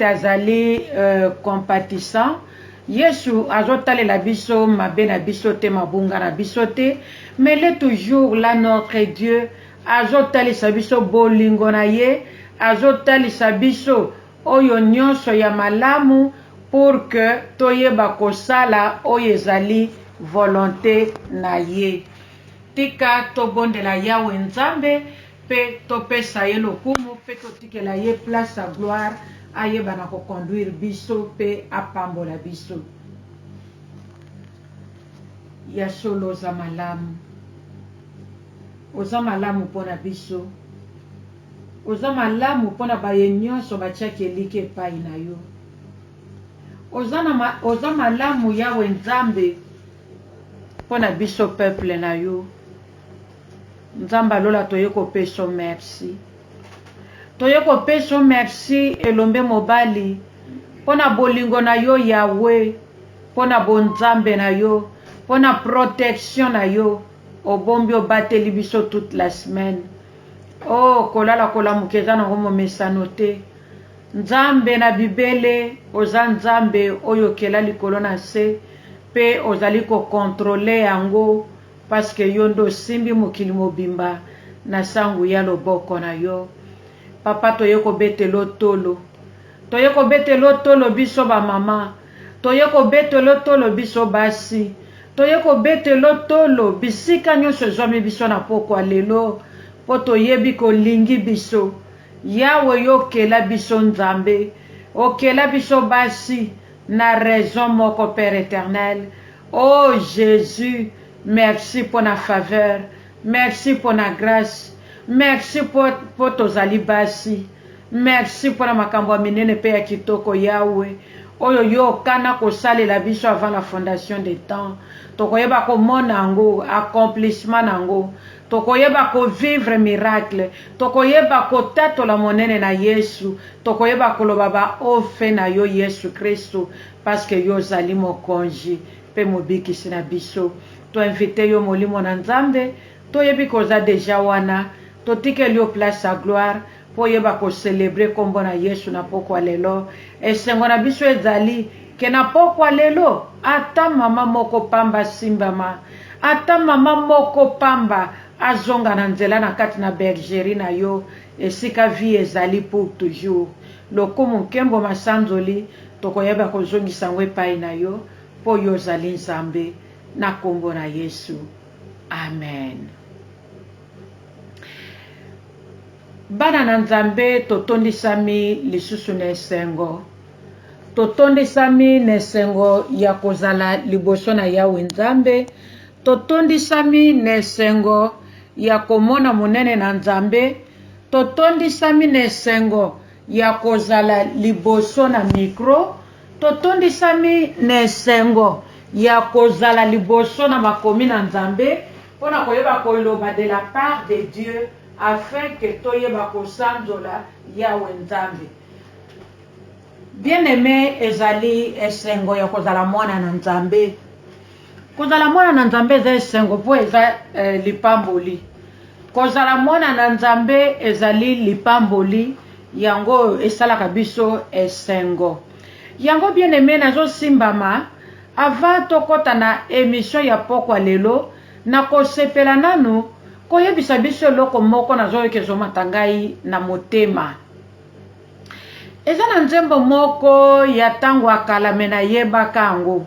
Azali compatissant. Yesu azotale la biso mabe na biso te mabunga na biso te, mais il est toujours là notre Dieu. Azotale sa biso bolingo na ye, azotale sa biso oyo nyonso ya malamu pour que toyeba kosala oyo ezali volonté na ye. Tika tobondela Yawe Nzambe pe topesa ye lokumu pe totikela ye place à gloire ayeba na koconduire biso pe apambola biso. Ya solo oza malamu. Oza malamu mpona biso. Oza malamu mpona baye nyonso batiaki eliki epai na yo. Oza malamu Yawe Nzambe mpona biso peuple na yo. Nzamba lola toye kopesa merci. Toye kopesa merci elombe mobali pona bolingo na yo Yawe, pona bonzambe na yo, pona protection na yo, obombi obateli biso toute la semaine. Oh kolala kolamukeza na ngomo mesano te. Nzambe na bibele oza nzambe oyo kela likolo na se pe ozali ko contrôler yango parce que yondo simbi mokili mobimba na sangu ya loboko na yo. Papa toye ko betelo tolo. Toye ko betelo tolo biso ba mama. Toye ko betelo tolo biso basi. Toye ko betelo tolo bisika nyonso zomi biso na pokwa lelo. Po toyebi ko lingi biso. Yawe yo kela biso nzambe. Okela biso basi na raison moko Père éternel. Oh Jésus, merci pour la faveur. Merci pour la grâce. Merci pour tozali basi. Merci pour la makambo minene pe ya kitoko Yawe. Oyo yo kana kosalela biso avant la fondation des temps. Tokoyeba ko mona ngo accomplissement nango. Tokoyeba ko vivre miracle. Tokoyeba ko tato la monene na Yesu. Tokoyeba ko lobaba ofe na yo Yesu Kristo parce que yo zali mokonzi pe mobiki sina biso. To invite yo molimo na Nzambe. Toyebi ko za deja wana. Totikeli yo place à gloire. Po yeba ko célébrer kombo na Yesu na pokwa lelo. Esengo na biso ezali ke na pokwa lelo ata mama moko pamba simbama. Ata mama moko pamba azonga na nzela na kati na bergerie na yo. Esika vie ezali pour toujours. Lokumu nkembo masanzoli tokoyeba kozongisa ngwe epai na yo. Po yo zali Nzambe na kombo na Yesu. Amen. Bana na Nzambe totondisami lisusu na esengo. Totondisami na esengo ya kozala liboso na Yawe Nzambe. Totondisami na esengo ya komona monene na Nzambe. Totondisami na esengo ya kozala liboso na micro. Totondisami na esengo ya kozala liboso na makomi na Nzambe. Pona koyeba koloba de la part de Dieu afin que toyeba kosanzola Yawe Nzambe. Bien-aimé ezali esengo ya kozala mwana na Nzambe. Kozala mwana na Nzambe eza esengo po eza lipamboli. Kozala mwana na Nzambe ezali lipamboli yango esalaka biso esengo. Yango bien-aimé nazo simbama avant tokota na émission ya pokwa lelo na kosepela nanu koyebisa biso loko moko nazoyoka matangai na motema. Eza na nzembo moko ya tango akala mena yebaka yango.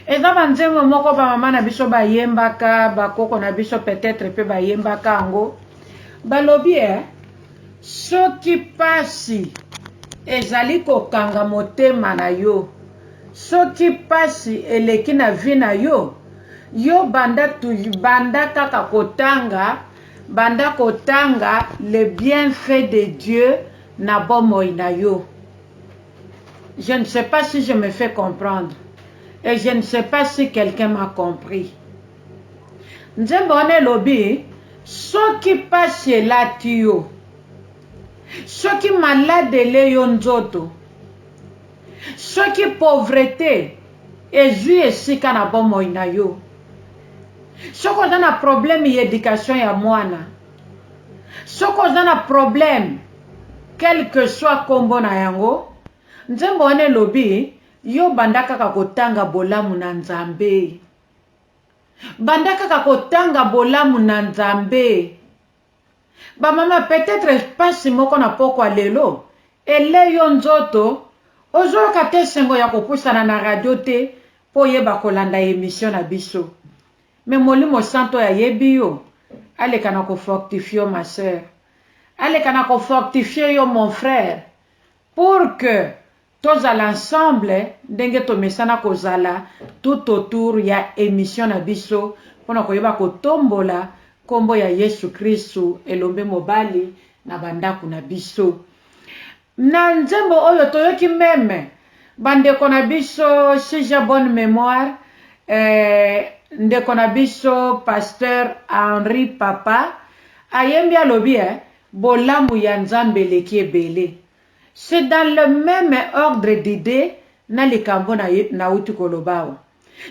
Eza ba nzembo moko ba mama na biso ba yembaka, ba koko na biso peut-être pe ba yembaka yango. Balobi soki pasi ezali kokanga motema na yo. Soki pasi eleki na vi na yo. Yo banda kaka kotanga, banda kotanga le bienfait de Dieu na bomoi na yo. Je ne sais pas si je me fais comprendre. Et je ne sais pas si quelqu'un m'a compris. Nzembo ane lobi, soki pasi elati yo. Soki malade le yo nzoto. Soki pauvreté ezui esika na bomoi na yo. Soko oza na problème ya éducation ya mwana. Soko oza na problème quel que soit kombo na yango, nzembo wane lobi, yo bandaka kakotanga bolamu na nzambe. Bandaka kakotanga bolamu na nzambe. Ba mama peut-être pasi moko na pokwa lelo, ele yo nzoto, ozo kate sengo ya kopusana na radio te, po yeba kolanda émission na biso. Mais molimo santo ya yebi yo, ale kana ko fortifier ma sœur. Ale kana ko fortifier yo mon frère. Pour que tous à l'ensemble, ndenge to mesana kozala tout autour ya émission na biso, pona ko yeba ko tombola kombo ya Yesu Kristu elombe mobali na bandaku na biso. Na nzembo oyo toyoki meme, bandeko na biso, si j'ai bonne mémoire, ndeko na biso pasteur Henri Papa ayembi alobi bolamu ya nzambe leki ebele. C'est dans le même ordre d'idée na likambo na uti kolobawa.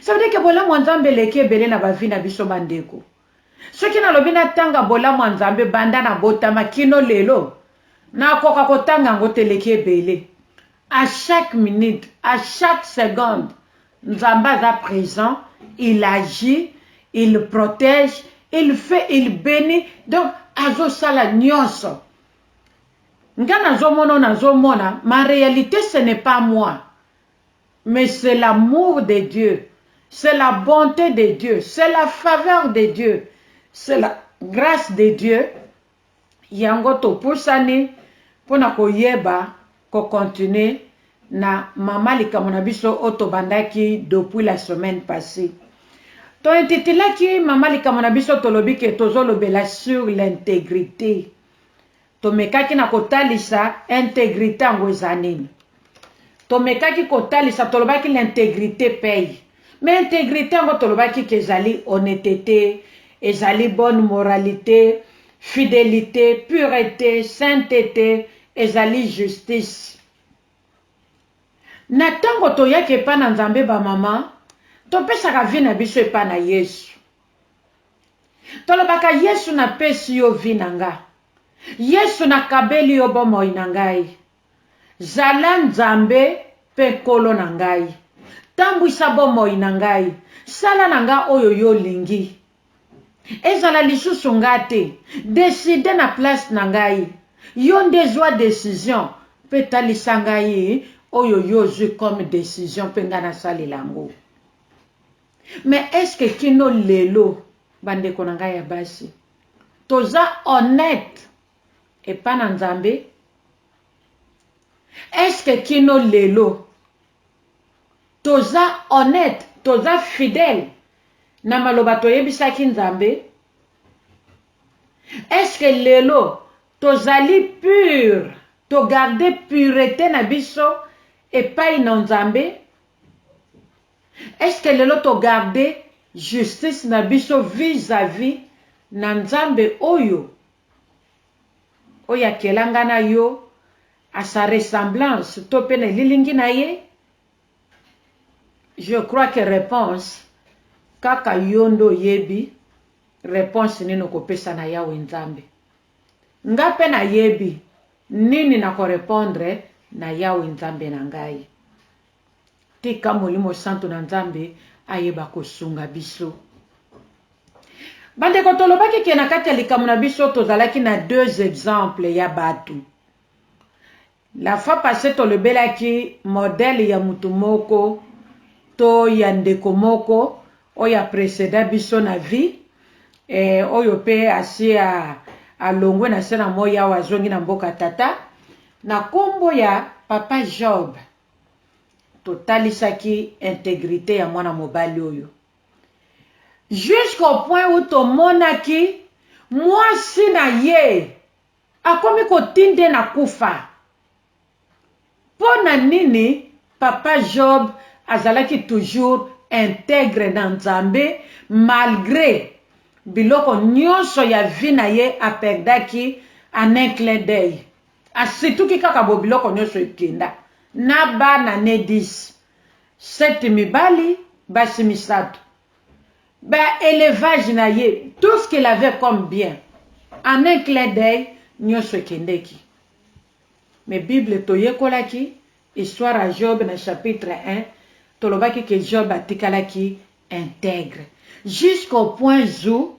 Ça veut dire que bolamu ya nzambe leki ebele na bavi na biso bandeko. Soki na lobi na tanga bolamu ya nzambe banda na botama kino lelo na koka kotanga ngo teleki ebele. À chaque minute, à chaque seconde, nzambe aza présent. Il agit, il protège, il fait, il bénit. Donc, azo sala nyonso. Nga nazomona, ma réalité ce n'est pas moi. Mais c'est l'amour de Dieu. C'est la bonté de Dieu. C'est la faveur de Dieu. C'est la grâce de Dieu. Yango to pusani, pona ko yeba, ko continue. Na mama likamona biso otobandaki depuis la semaine passée. To intitulaki mama likamona biso tolobi ke tozolobela sur l'intégrité. To mekaki na kotalisa intégrité angwezanini. To mekaki kotalisa tolobaki l'intégrité paye. Mais intégrité ango tolobaki ke ezali honnêteté, ezali bonne moralité, fidélité, pureté, sainteté, ezali justice. Na tango toyaki epa na nzambe ba mama, topesaka vi na biso epa na Yesu. Tolobaka Yesu na pesi yo vi na nga. Yesu na kabeli yo bomoi na ngai. Zala nzambe pe kolo na ngai. Tambwisa bomoi na ngai. Sala na nga oyo yo lingi. Ezala lisusu nga te. Décide na place na ngai. Yo ndezwa décision pe talisa ngai. Oyo yo comme décision pengana sali lango. Mais est-ce que kino lelo bande konanga ya basi toza honnête et pas na nzambe? Est-ce que kino lelo toza honnête, toza fidèle na maloba toyebisaki nzambe? Est-ce que lelo tozali pur, to garder pureté na biso et pas inonzambe? Est-ce que lelo to garder justice na biso vis-à-vis na nzambe oyo oya kelanga na yo à sa ressemblance to pene lilingi na ye? Je crois que réponse kaka yondo yebi réponse nino kopesa na yawe nzambe. Nga pe na yebi nini na ko répondre na yawe nzambe na ngai. Tika molimo santo na nzambe ayeba kosunga biso. Bande kotolobaki ke na kati ya likamu na biso tozalaki na deux exemples ya batu. La fois passée tolobelaki modèle ya mutu moko to ya ndeko moko oya précéda biso na vie oyo pe asi alongwe na sena moya wazongi na mboka tata na kombo ya papa Job. Totalisaki intégrité ya mwana mobali oyo. Jusqu'au point où tomonaki mwasi na ye akomi kotinde na kufa. Pona nini papa Job azalaki toujours intègre na nzambe malgré biloko nyonso ya vie na ye aperdaki en un clin d'œil. Asituki kaka bo biloko nyonso ekenda. Na bana ne 10. 7 mibali basi misato. Ba élevage na ye, tout ce qu'il avait comme bien. En un clin d'œil, nyonso ekendeki. mais Bible toyekolaki histoire à Job dans chapitre 1 tolobaki que Job atikalaki intègre jusqu'au point où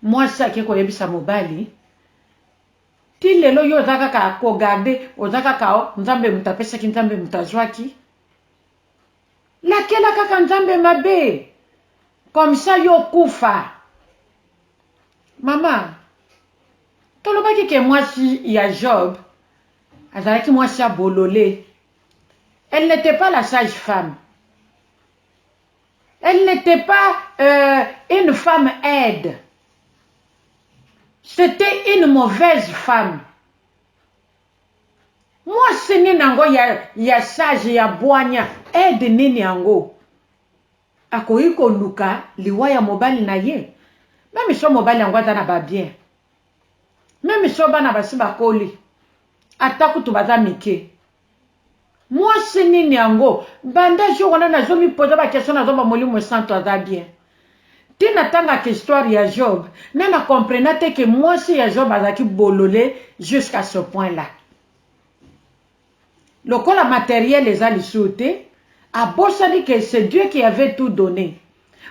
moi ça qui koyebisa mobali ti lelo yo ozaka ka ko garder ozaka ka nzambe mutapesaki nzambe mutazwaki lakela kaka nzambe mabe comme ça yo kufa mama tolobaki que moi si il y a Job azalaki moi si bololé. Elle n'était pas la sage-femme. Elle n'était pas une femme aide. C'était une mauvaise femme. Moi, c'est ninango ya sage ya boanya aide nini ango. Akoiko luka liwa ya mobali na ye. Même so mobali ango na ba bien. Même so bana basi bakoli. Ataku tubaza mike. Moi, c'est nini yango. Banda jo wana na zo mi posa ba question na zo ba molimo santo aza bien. Tina tanga que histoire ya Job. Nana comprenate que moi si ya Job azaki bololé jusqu'à ce point-là. Le la matériel les a lisouté. A bossa dit que c'est Dieu qui avait tout donné.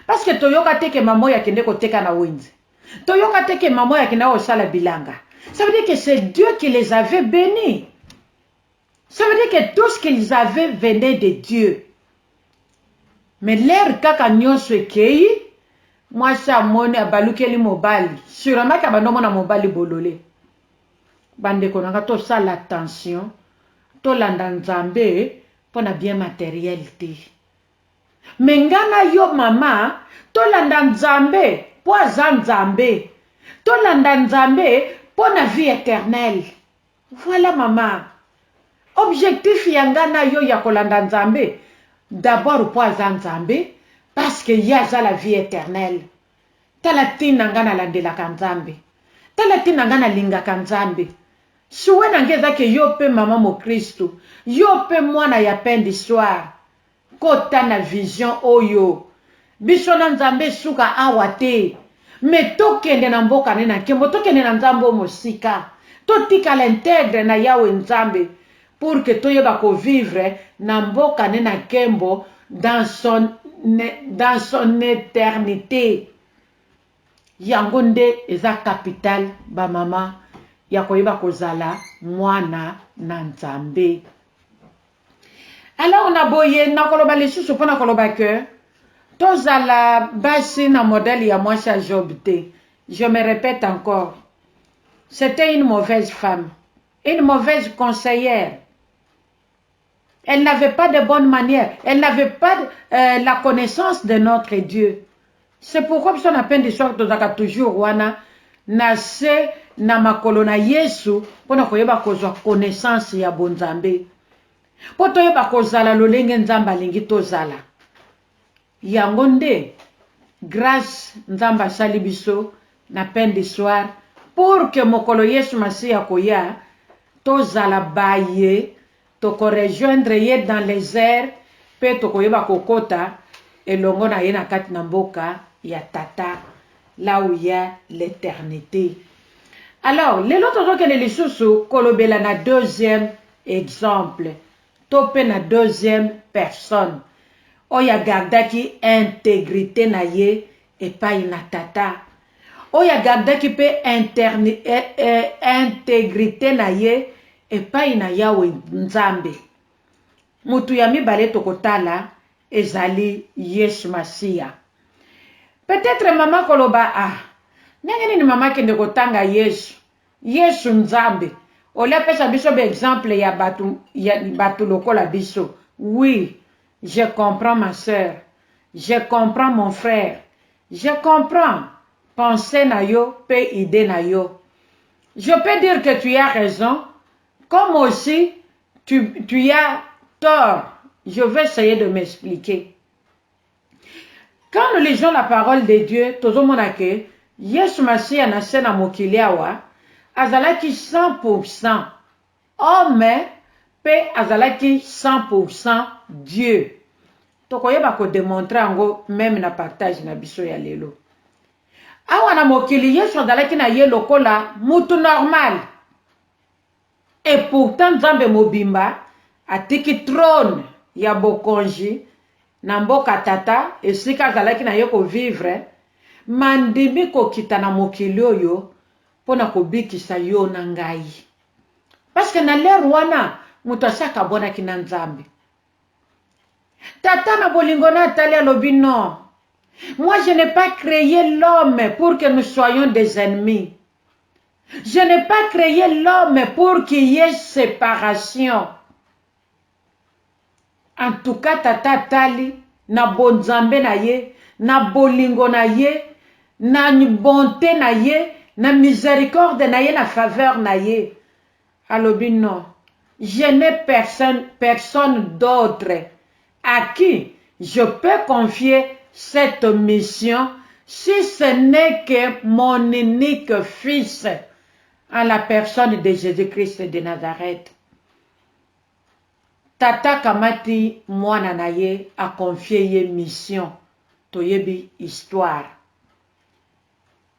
Parce que toyoka te que maman ya kende ko teka na winzi. Toyoka te que maman ya kende osala bilanga. Ça veut dire que c'est Dieu qui les avait bénis. Ça veut dire que tout ce qu'ils avaient venait de Dieu. Mais l'air kaka nyonso ekei, moi ça mone abalukeli mobali. Sûrement ka bando mona mobali bololé. Bande konanga to ça l'attention, to landa nzambe pona bien matérialité. Mais ngana yo mama, to landa nzambe po nzambe. To landa nzambe pona vie éternelle. Voilà maman. Objectif yangana yo ya kolanda nzambe d'abord pour nzambe parce que ya za la vie éternelle. Talatina ngana landela kanzambe. Talatina ngana linga kanzambe. Suwe nangeza ke yo pe mama mo Kristo. Yo pe mwana ya peine d'histoire. Kota na vision oyo. Biso na nzambe suka awate. Me tokende na mboka nena kembo tokende na nzambe mosika. Totika l'intègre na yawe nzambe. Pour que toyeba ko vivre na mboka nena kembo dans son éternité. Yangonde eza capital ba mama ya koyeba kozala mwana na nzambe. Alors on a boye na koloba lisusu pona koloba que tozala basi na modèle ya moi cha Job te. Je me répète encore. C'était une mauvaise femme, une mauvaise conseillère. Elle n'avait pas de bonnes manières. Elle n'avait pas la connaissance de notre Dieu. C'est pourquoi on appelle des soirs de toujours wana nase na makolo na Yesu pona koyeba kozwa connaissance ya bonzambe. Po toyeba kozala lolenge nzamba lingi tozala. Yango nde grâce nzamba sali biso na peine de soir pour que mokolo Yesu Masia koya tozala baye toko rejoindre ye dans les airs pe toko yeba kokota elongo na ye na kati na mboka ya tata là où il y a l'éternité. Alors lelo tozokende lisusu kolobela na deuxième exemple tope na deuxième personne oya gardaki intégrité na ye epai na tata oya gardaki pe intégrité na ye epai na yawe nzambe. Mutu ya mibale tokotala ezali Yesu Masia. Peut-être mama koloba nengeni ni mama kende kotanga Yesu nzambe. Ole pesa biso be exemple ya batu lokola biso. Oui, je comprends ma sœur. Je comprends mon frère. Je comprends pensée na yo pe idée na yo. Je peux dire que tu as raison. Comme aussi, tu as tort. Je vais essayer de m'expliquer. Quand nous lisons la parole de Dieu, tozo monake, Yesu Masia na sena mokiliawa, azalaki 100% homme, pe azalaki 100% Dieu. Tokoyeba ko démontrer ango même na partage na biso ya lelo. Awa na mokili Yesu azalaki na ye lokola mutu normal. Et pourtant Nzambe mobimba atiki trône ya bokonji na mboka tata esika azalaki na ye kovivre mandimi kokita na mokili oyo mpona kobikisa yo na ngai. Parce que na lere wana moto asi akabwanaki na Nzambe. Tata na bolingo na atali alobi non. Moi je n'ai pas créé l'homme pour que nous soyons des ennemis. Je n'ai pas créé l'homme pour qu'il y ait séparation. En tout cas, tata tali, na bonzambe na ye, na bolingo na ye, na bonté na ye, na miséricorde na ye, na faveur na ye. Alobi non. Je n'ai personne d'autre à qui je peux confier cette mission si ce n'est que mon unique fils en la personne de Jésus-Christ de Nazareth. Tata kamati mwana na ye a confié ye mission. Toyebi histoire.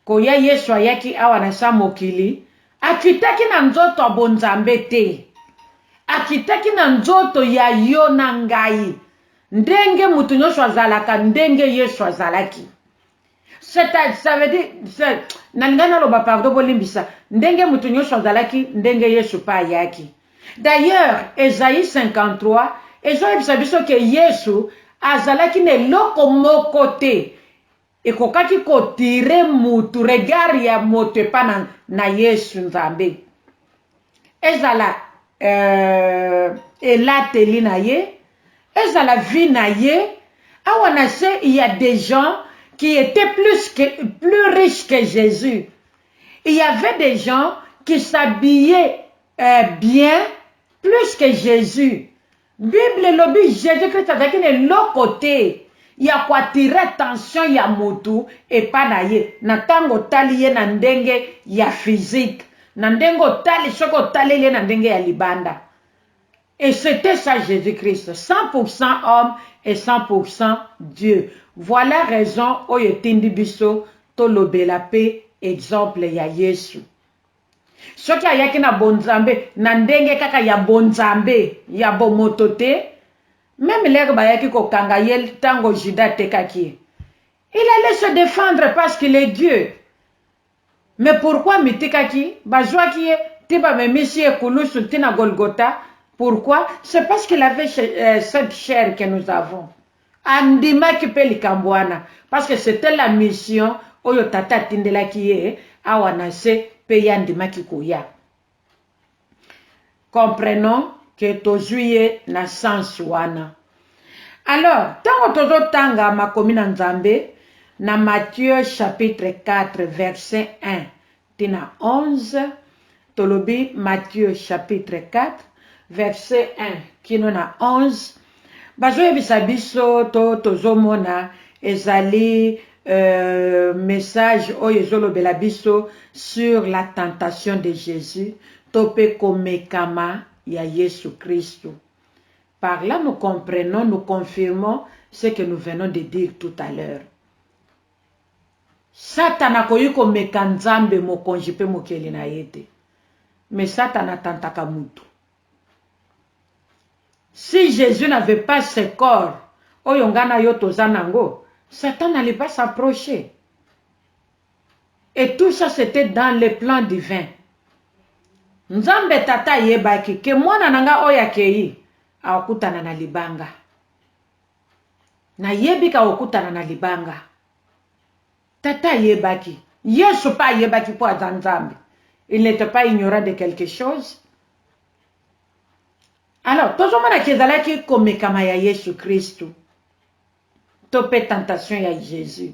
Koya Yesu ayaki awa na sa mokili, akitaki na nzoto bonzambe te. Akitaki na nzoto ya yo na ngai. Ndenge mutu nyonso azalaka, ndenge Yesu azalaki. Ça veut dire, nalingana loba pardon bolimbisa, ndenge mutu nyonso azalaki, ndenge Yesu pa ayaki. D'ailleurs, Esaïe 53, ezoyebisa biso ke Yesu azalaki ne loko moko te. Ekokaki kotire mutu, regard ya moto epa na Yesu Nzambe. Ezala elateli na ye, ezala vie na ye. Awana se, il y a des gens qui étaient plus riches que Jésus. Il y avait des gens qui s'habillaient bien plus que Jésus. Bible lobi Jésus-Christ azaki ne lokote ya kwatire attention ya mutu epa na ye. Na tango tali ye na ndenge ya physique. Na ndenge tali soko tali ye na ndenge ya libanda. Et c'était ça Jésus-Christ. 100% homme et 100% Dieu. Voilà raison oyo tindi biso to lobela pe exemple ya Yesu. Soki ayaki na bonzambe, na ndenge kaka ya bonzambe, ya bomoto te, même lèk bayaki kokanga ye tango Juda tekaki. Il allait se défendre parce qu'il est Dieu. Mais pourquoi mitikaki? Bazwaki ye, tiba memisi ekulusu tina Golgotha. Pourquoi? C'est parce qu'il avait cette chair que nous avons. Andima ki pe likambwana. Parce que c'était la mission oyo tata tindela kiye awanase pe yandima kikoya. Comprenons que tozuye na sens wana. Alors, tango tozo tanga makomi na Nzambe na Matthieu chapitre 4 verset 1 tina 11 tolobi Matthieu chapitre 4 verset 1 kino na 11 bazoyebisa biso to tozomona ezali message oyo ezolobela biso sur la tentation de Jésus tope komekama ya Yesu Christ. Par là nous comprenons, nous confirmons ce que nous venons de dire tout à l'heure. Satan akoyi komeka Nzambe mokonzi pe mokeli na yete. Mais Satan atantaka mutu. Si Jésus n'avait pas ce corps, oyongana yo tozanango, Satan n'allait pas s'approcher. Et tout ça, c'était dans le plan divin. Nzambe tata yebaki, ke mwana nanga oyakei, aokutana na libanga. Na yebika okutana na libanga. Tata yebaki. Yesu pa yebaki po azanzambe. Il n'était pas ignorant de quelque chose. Alors, tozomona kezalaki komekama ya Yesu Christ. Tope tentation ya Jésus.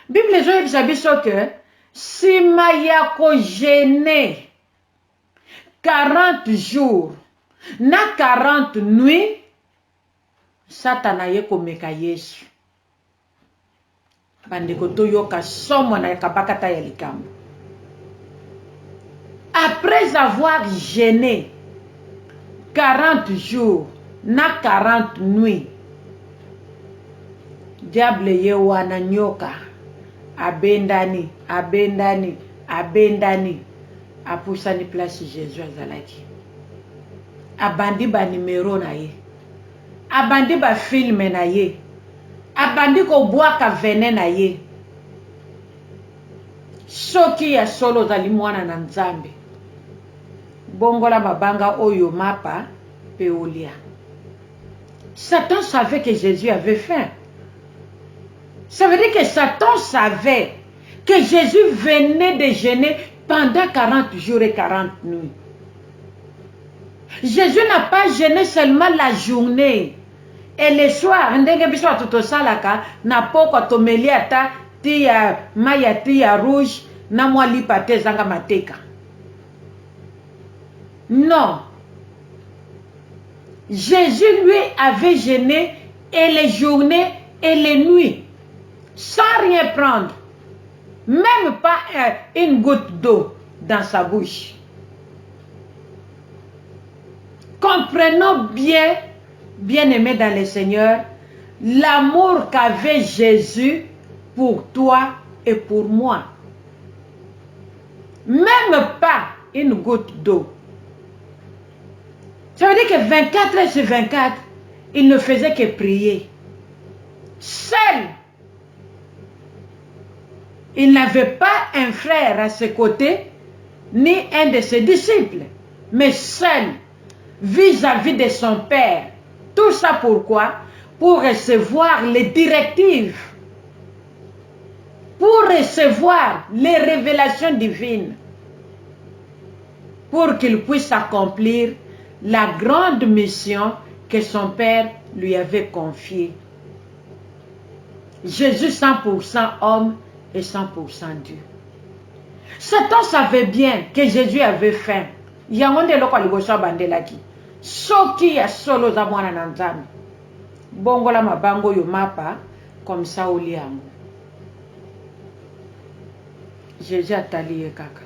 Bible ezoyebisa biso ke sima ya kogene 40 jours na 40 nuits Satana ye komeka Yesu. Bandeko toyoka somo na kabakata ya likambo. Après avoir gêné 40 jours na 40 nuits, diable ye wana nyoka abendani apusani place Jésus azalaki. abandi ba numéro na ye, abandi ba film na ye, abandi ko boaka venin na ye. Soki ya solo zali mwana na Nzambe, bongola mabanga oyo mapa pe olia. Satan savait que Jésus avait faim. Ça veut dire que Satan savait que Jésus venait de jeûner pendant 40 jours et 40 nuits. Jésus n'a pas jeûné seulement la journée. Et le soir, ndenge biso atoto salaka na poko tomeli ata tia maya tia rouge na mwa lipa te zanga mateka. Non. Jésus lui avait jeûné et les journées et les nuits sans rien prendre. Même pas une goutte d'eau dans sa bouche. Comprenons bien, bien-aimés dans le Seigneur, l'amour qu'avait Jésus pour toi et pour moi. Même pas une goutte d'eau. Ça veut dire que 24 heures sur 24, il ne faisait que prier. Seul. Il n'avait pas un frère à ses côtés, ni un de ses disciples, mais seul, vis-à-vis de son Père. Tout ça pourquoi? Pour recevoir les directives, pour recevoir les révélations divines, pour qu'il puisse accomplir la grande mission que son Père lui avait confiée. Jésus 100% homme et 100% Dieu. Satan savait bien que Jésus avait faim. Yangonde loko liboso bandelaki. Soki ya solo za mwana na Nzambe. Bongola mabango yo mapa comme ça oliango. Jésus atali kaka.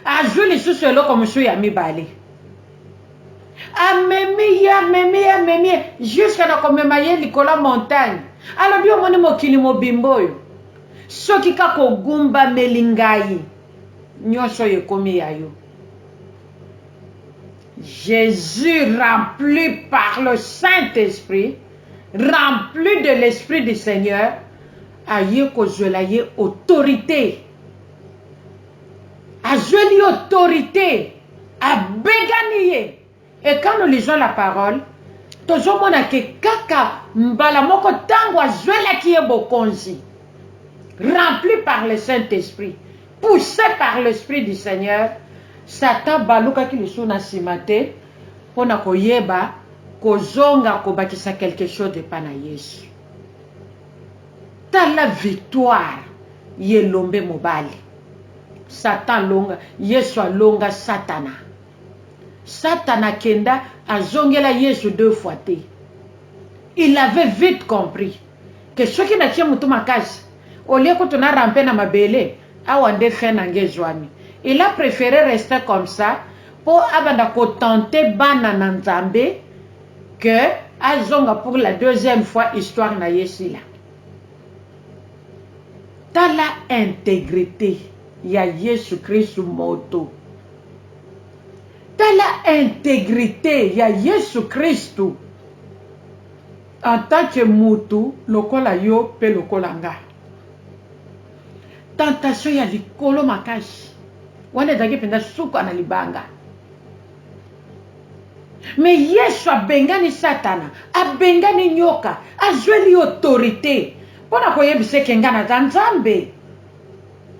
Azwi lisusu eloko mosusu ya mibale. Amemi jusqu'à na komema ye likolo montagne. Alors bio moni mokili mobimbo yo. Soki kako gumba melingai. Nyonso yekomi ya yo. Jésus rempli par le Saint-Esprit, rempli de l'Esprit du Seigneur, a eu autorité. A joué autorité, a béganié. Et quand nous lisons la parole, toujours mon ake kaka mbala moko tango a joué la qui est bokonzi, rempli par le Saint-Esprit, poussé par l'Esprit du Seigneur. Satan baluka ki lisu na simate pona koyeba kozonga kobakisa quelque chose de pana Yesu. Ta la victoire yelombe mobali. Satan longa, Yesu alonga Satana. Satana kenda azongela Yesu 2 fois te. Il avait vite compris que ce qui n'a tia mutu makasi olie kutuna rampe na mabele awande fena ngezwami. Il a préféré rester comme ça pour abanda tenter bana na Nzambe que azonga pour la 2e fois histoire na Yesu là. Dans la intégrité, il y a Jésus-Christ moto. Dans la intégrité, il y a Jésus-Christ. En tant que mutu, lokola yo pe lokola nga. Tentation ya likolo makashi. Wane zaki penda suku analibanga. Mais Yesu abengani Satana, abengani nyoka, azweli autorité. Pona koyebise ke ngana za Nzambe.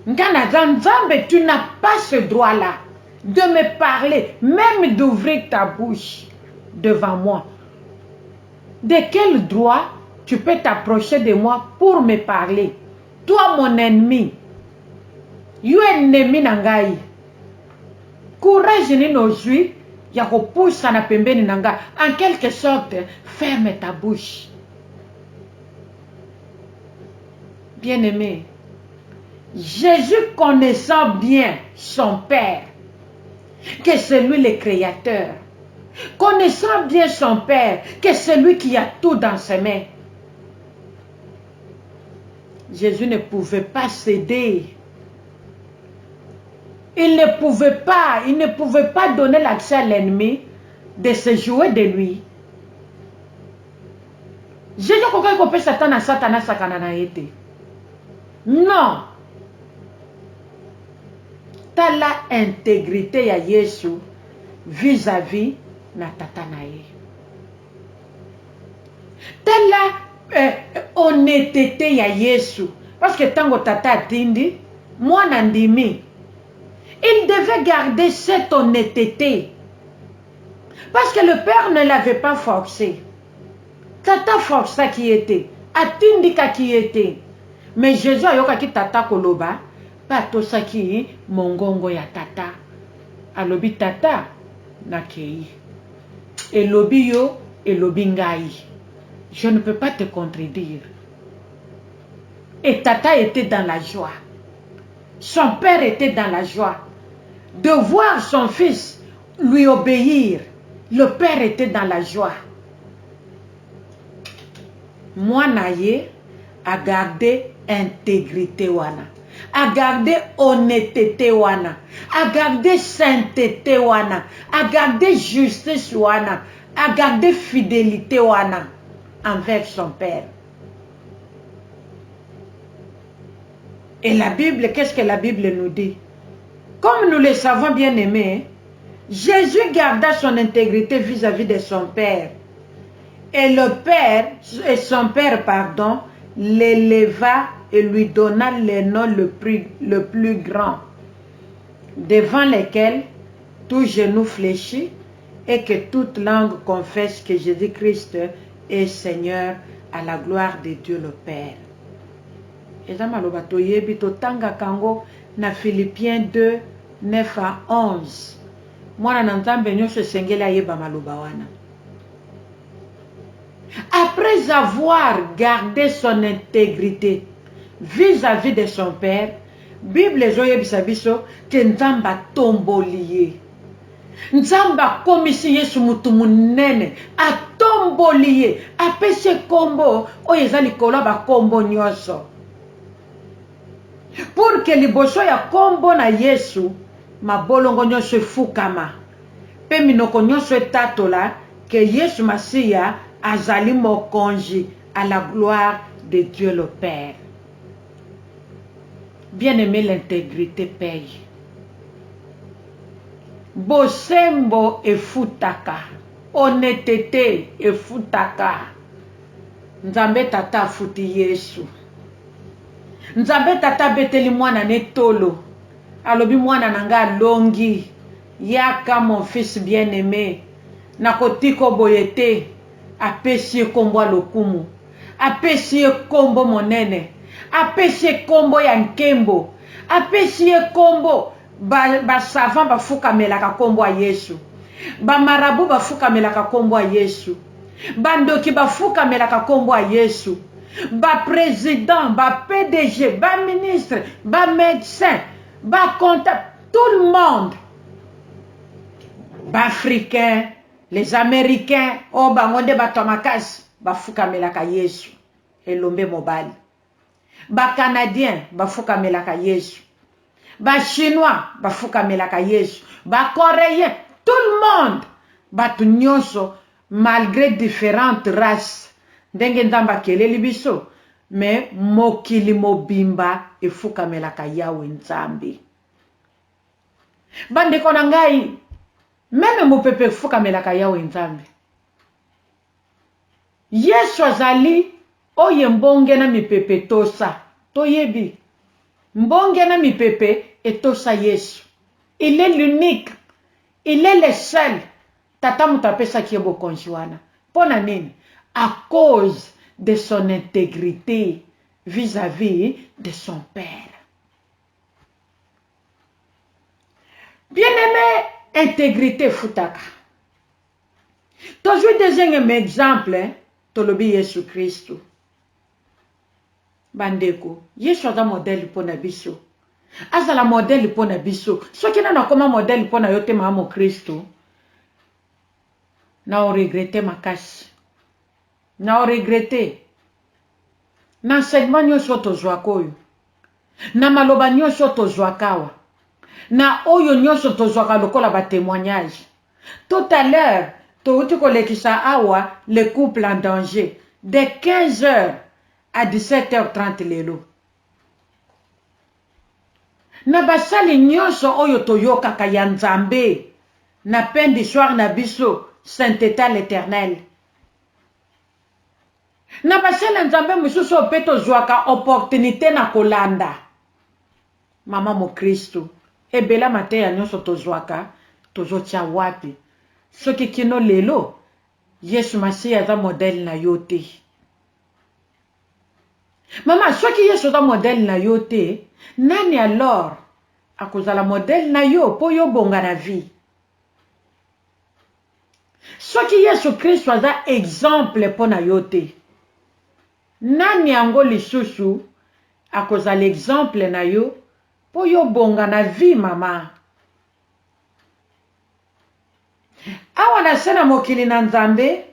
Ngana za Nzambe, tu n'as pas ce droit-là de me parler, même d'ouvrir ta bouche devant moi. De quel droit tu peux t'approcher de moi pour me parler? Toi, mon ennemi. You ennemi nangai. Courage ni nozui ya kopousa na pembeni nanga. En quelque sorte, ferme ta bouche. Bien-aimé, Jésus connaissant bien son Père, que c'est lui le Créateur, connaissant bien son Père, que c'est lui qui a tout dans ses mains, Jésus ne pouvait pas céder il ne pouvait pas donner l'accès à l'ennemi de se jouer de lui. Jésus kokai kopé Satan à Satan sakana na été. Non. T'as la intégrité ya Yesu vis-à-vis na tata na ye. T'as la honnêteté ya Yesu. Parce que tango tata atindi, moi nandimi. Il devait garder cette honnêteté. Parce que le père ne l'avait pas forcé. Tata força qui était. Atindika qui était. Mais Jésus a yoka ki tata koloba. Pato saki mongongo ya tata. Alobi tata nakei. Elobi yo, elobi ngai. Je ne peux pas te contredire. Et tata était dans la joie. Son père était dans la joie. De voir son fils lui obéir. Le père était dans la joie. Moi naye a gardé intégrité wana. A gardé honnêteté wana. A gardé sainteté wana. A gardé justice wana. A gardé fidélité wana envers son père. Et la Bible, qu'est-ce que la Bible nous dit? Comme nous le savons bien aimés, Jésus garda son intégrité vis-à-vis de son père. Et son père, pardon, l'éleva et lui donna le nom le plus grand, devant lequel tout genou fléchit et que toute langue confesse que Jésus-Christ est Seigneur à la gloire de Dieu le Père. Et ça maloba toyebi to tanga kango na Philippiens 2, 9 à 11. Moi na nzambe nyonso sengeli ayeba maloba wana. Après avoir gardé son intégrité vis-à-vis de son père, Bible zoyebisa biso ke nzamba tomboliye. Nzamba komisi Yesu mutu munene atomboliye apese kombo oyo eza likolo ba kombo nyonso. Pour que liboso ya kombo na Yesu mabolongo nyonso efukama. Pe minoko nyonso etatola que Yesu Masiya azali mokonzi à la gloire de Dieu le Père. Bien-aimé, l'intégrité paye. Bosembo efutaka. Honnêteté efutaka. Nzambe tata futi Yesu. Nzambe tata beteli mwana netolo. Alobi mwana nanga longi. Yaka mon fils bien-aimé. Nakotiko boyete. Apesi kombo lokumu. Apesi kombo monene. Apesi kombo ya nkembo. Apesi kombo ba savant bafuka melaka kombo a Yesu. Ba marabu bafuka melaka kombo a Yesu. Bandoki bafuka melaka kombo a Yesu. Ba président, ba PDG, ba ministre, ba médecin, ba comptable, tout le monde. Ba africain, les américains, oh bangonde ba tomakas, ba fuka melaka Yesu. Elombe mobali. Ba canadien, ba fuka melaka Yesu. Ba chinois, ba fuka melaka Yesu. Ba coréen, tout le monde. Ba tunyonso, malgré différentes races. Ndenge ndamba keleli biso. Mais mokili mobimba efuka melaka Yawe Nzambe. Bande kona ngai. Même mopepe fuka melaka Yawe Nzambe. Yesu azali oye mbonge na mipepe tosa. Toyebi. Mbonge na mipepe etosa Yesu. Il est l'unique. Il est le seul. Tata mutapesa kiebo konjuana. Pona nini? À cause de son intégrité vis-à-vis de son père. Bien-aimé, intégrité futaka. Toujours deuxième exemple, tolobi Yesu Christo. Bandeko, Yesu aza modèle pona biso. Azala modèle pona biso. Soki na koma modèle pona yote maamo Christo. Na o regrette makasi. Na o regrette. Na enseignement nyonso tozwa koyo. Na maloba nyonso tozwa kawa. Na oyo nyonso tozwaka lokola ba témoignage. Tout à l'heure, touti kolekisa awa le couple en danger de 15h à 17h30 lelo. Na basali nyonso oyo toyokaka ya Nzambe na peine du soir na biso sainteté l'Éternel. Na basali Nzambe mususu ope tozwaka opportunité na kolanda. Mama mo Kristo ebela mateya nyonso tozwaka tozotia wapi. Soki kino lelo Yesu Masiya aza modèle na yo te. Mama, soki Yesu aza modèle na yo te, nani alors akozala modèle na yo po yo bonga na vie? Soki Yesu Kristo aza exemple po na yo te, nani yango lisusu akozala exemple na yo po yo bonga na vie, mama? Awa na sena mokili na Nzambe,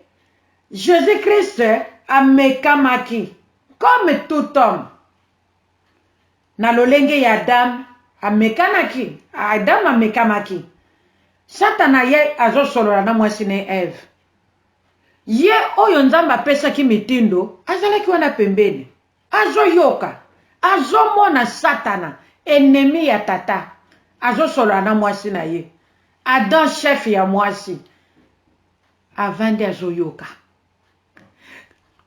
Jésus-Christ amekamaki comme tout homme. Na lolenge ya Adam amekanaki, Adam amekamaki. Satana ye azosolola na mwasi ne Eve. Ye oyo Nzambe apesaki mitindo azalaki wana pembeni. Azoyoka, azomona Satana, ennemi ya tata. Azosolola na mwasi na ye. Adam chef ya mwasi. Avant azoyoka.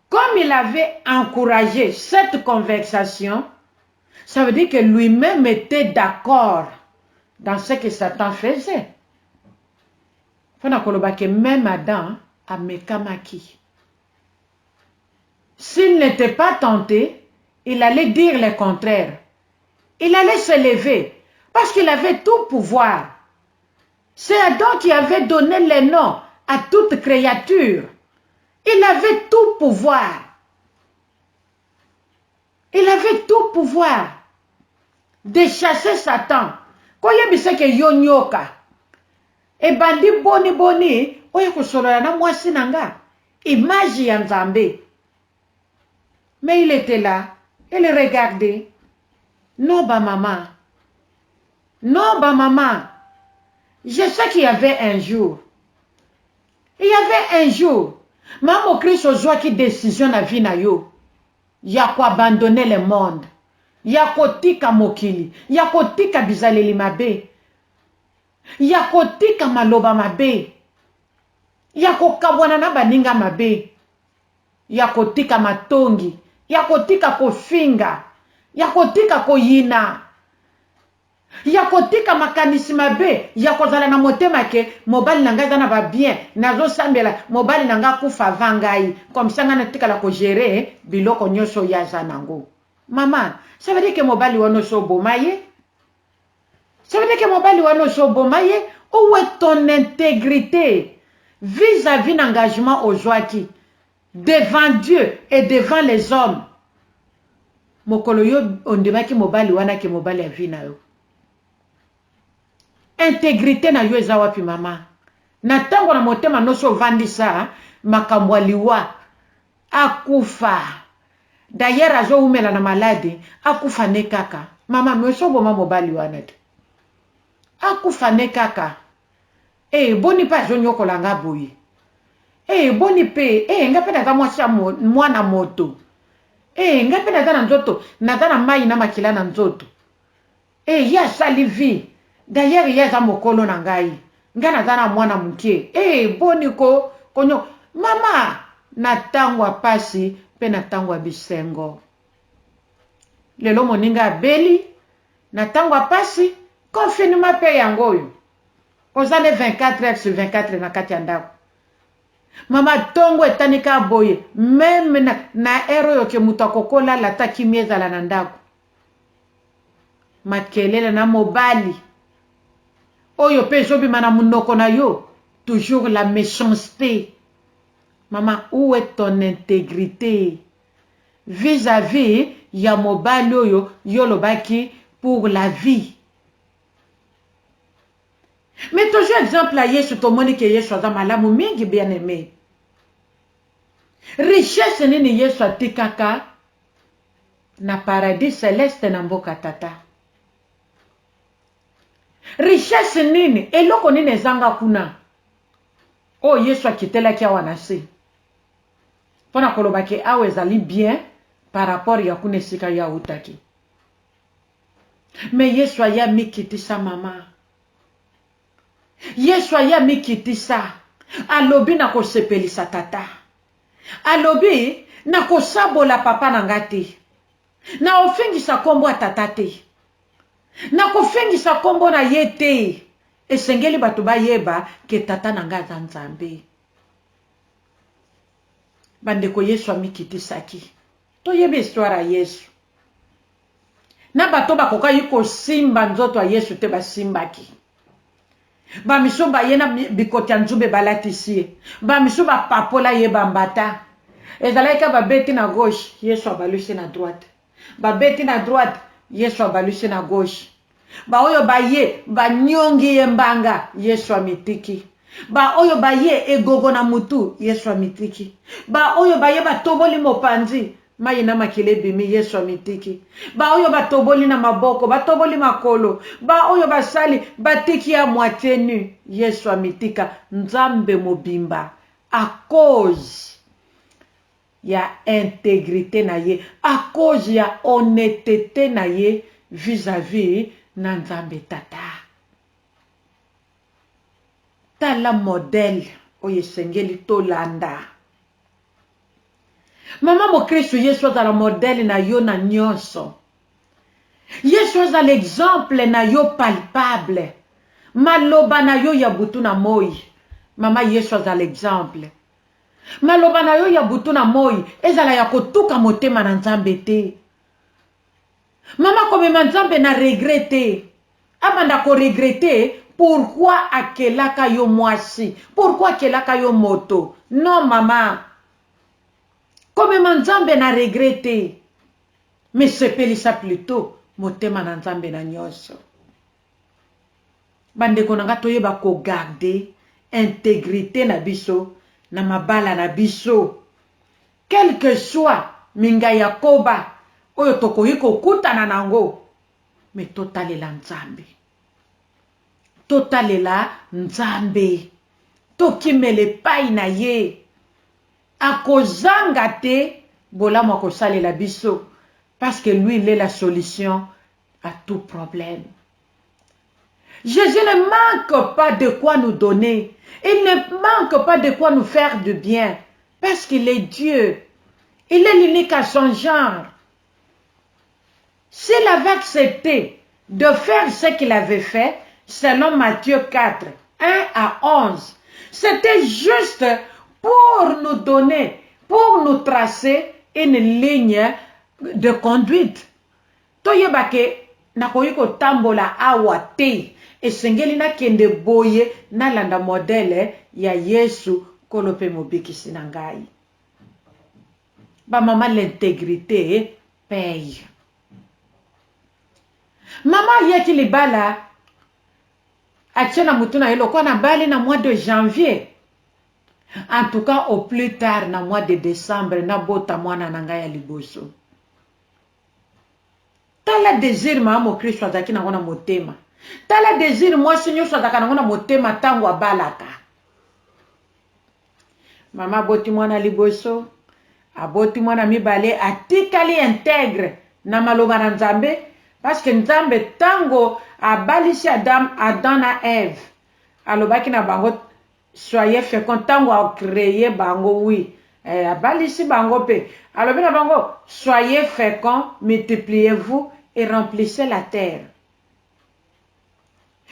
Comme il avait encouragé cette conversation, ça veut dire que lui-même était d'accord dans ce que Satan faisait. Même Adam a mekamaki. S'il n'était pas tenté, il allait dire le contraire. Il allait se lever parce qu'il avait tout pouvoir. C'est Adam qui avait donné le nom à toute créature. Il avait tout pouvoir. Il avait tout pouvoir de chasser Satan. Koye biseke yonyoka. E bandi boni boni. Oye kusolola na mwasi nanga. Image ya Nzambe. Mais il était là. Il regardait. Non, ba maman. Non, ba maman. Je sais qu'il y avait un jour. Il y avait un jour. Maman Christ ozwa ki décision na vie na yo. Ya ko abandonner le monde. Ya kotika mokili. Ya kotika bizaleli mabe. Ya kotika maloba mabe. Ya kokabwana na baninga mabe. Ya kotika matongi. Ya kotika kofinga. Ya kotika koyina. Ya kotika makanisi mabe. Ya kozala na motema ke mobali nanga za na ba bien. Nazo sambela mobali nanga kufa vangai. Comme ça nga natika la ko gérer biloko nyoso ya zanango. Maman, ça veut dire que mobali wano so bomaye? Ça veut dire que mobali wano so bomaye? Où est ton intégrité vis-à-vis d'engagement aux joies devant Dieu et devant les hommes? Mokolo yo ondemaki mobali wana ke mobali ya vie na yo. Intégrité na yo eza wapi mama? Na tango na motema noso vandisa makambo liwa akufa. D'ailleurs azo umela na malade akufa ne kaka. Mama mweso boma mobali wana te. Akufa ne kaka. Boni pa zo nyokola nga boye. Boni pe ngape na za mwasi mwana moto. Ngape na za na nzoto na za na mai na makila na nzoto. Ya salivi. D'ailleurs ya za mokolo na ngai. Nga na za na mwana mukie. Boni ko konyo mama na tangwa pasi pe na tangwa bisengo. Lelo moninga beli na tangwa pasi confinement pe yangoyo. Ozale 24h/24 na kati ya ndako. Mama tongo etanika boye même na ero yoke mutakokola la takimieza la ndako. Makelele na mobali. Oyo pe zobi mana munoko na yo. Toujours la méchanceté. Maman, où est ton intégrité vis-à-vis ya mobali oyo yolobaki pour la vie? Mais toujours exemple à Yesu tomoni ke Yesu aza malamu mingi bien aimé. Richesse nini Yesu atikaka na paradis céleste na mboka tata. richesse nini eloko nini ezanga kuna o Yesu akitelaki awa na se mpona koloba ke awa ezali bien par rapport ya kuna esika ya utaki. Mais Yesu aya mikitisa mama. Yesu aya mikitisa. Alobi na kosepelisa tata. Alobi na kosabola papa na ngati. Na ofengisa kombo a tata te. Na kofengisa kombo na ye te. Esengeli bato bayeba ke tata na nga aza Nzambe. Bandeko Yesu amikitisaki. Toyebi histoire ya Yesu. Na bato bakoka yiko simba nzoto ya Yesu te basimbaki. Ba miso ba yena bikoti ya nzube balatisi. Ba miso ba papola ye bambata. Ezalaika ba beti na gauche, Yesu abalusi na droite. Ba beti na droite, Yesu abalusi na gauche. Ba oyo ba ye ba nyongi ye mbanga, Yesu amitiki. Ba oyo ba ye egogo na mutu, Yesu amitiki. Ba oyo ba ye ba toboli mopanzi, mayi na makile bimi, Yesu amitiki. Ba oyo ba toboli na maboko, ba toboli makolo. Ba oyo ba sali, ba tiki ya moitié nu, Yesu amitika. Nzambe mobimba, à cause ya intégrité na ye, à cause ya honnêteté na ye vis-à-vis na Nzambe tata. Tala modèle oyo esengeli tolanda. Mama mo Kristo Yesu azala modèle na yo na nyonso. Yesu azala exemple na yo palpable. Maloba na yo ya butu na moi. Mama Yesu azala exemple. Maloba na yo ya butu na moi ezala ya kotuka motema na Nzambe te. Mama komema Nzambe na regrete. Abanda ko regrete pourquoi akelaka yo mwasi, pourquoi akelaka yo moto. Non mama. Komema Nzambe na regrete. Mais sepelisa plutôt motema na Nzambe na nyonso. Bandeko nanga toyeba ko garder intégrité na biso na mabala na biso. Quel que soit minga yakoba oyo tokoyi kokutana nango, mais totalela Nzambe. Totalela Nzambe. Tokimele pai na ye. Akozanga te bolamo akosalela biso. Parce que lui, il est la solution à tout problème. Jésus ne manque pas de quoi nous donner. Il ne manque pas de quoi nous faire du bien. Parce qu'il est Dieu. Il est l'unique à son genre. S'il avait accepté de faire ce qu'il avait fait, selon Matthieu 4, 1 à 11, c'était juste pour nous donner, pour nous tracer une ligne de conduite. Toyebake nakoyiko tambola awa te esengeli na kende boye na landa modele ya Yesu kolope mobikisi na ngai. Ba mama l'intégrité paye. Mama yeki libala atiena mutuna yelo kwa na bali na mois de janvier. En tout cas au plus tard na mois de décembre na bota mwana na ngai ya liboso. Tala désir mama Kristo azaki na ngona motema. Tala désir moi Seigneur azaka na ngona motema tango abalaka. Mama boti mwana liboso, aboti mwana mibale atikali intègre na maloba na Nzambe parce que Nzambe tango abalisi Adam na Ève. Alobaki na bango soyez féconds tango a créé bango oui. Abalisi bango pe. Alobi na bango soyez féconds, multipliez-vous et remplissez la terre.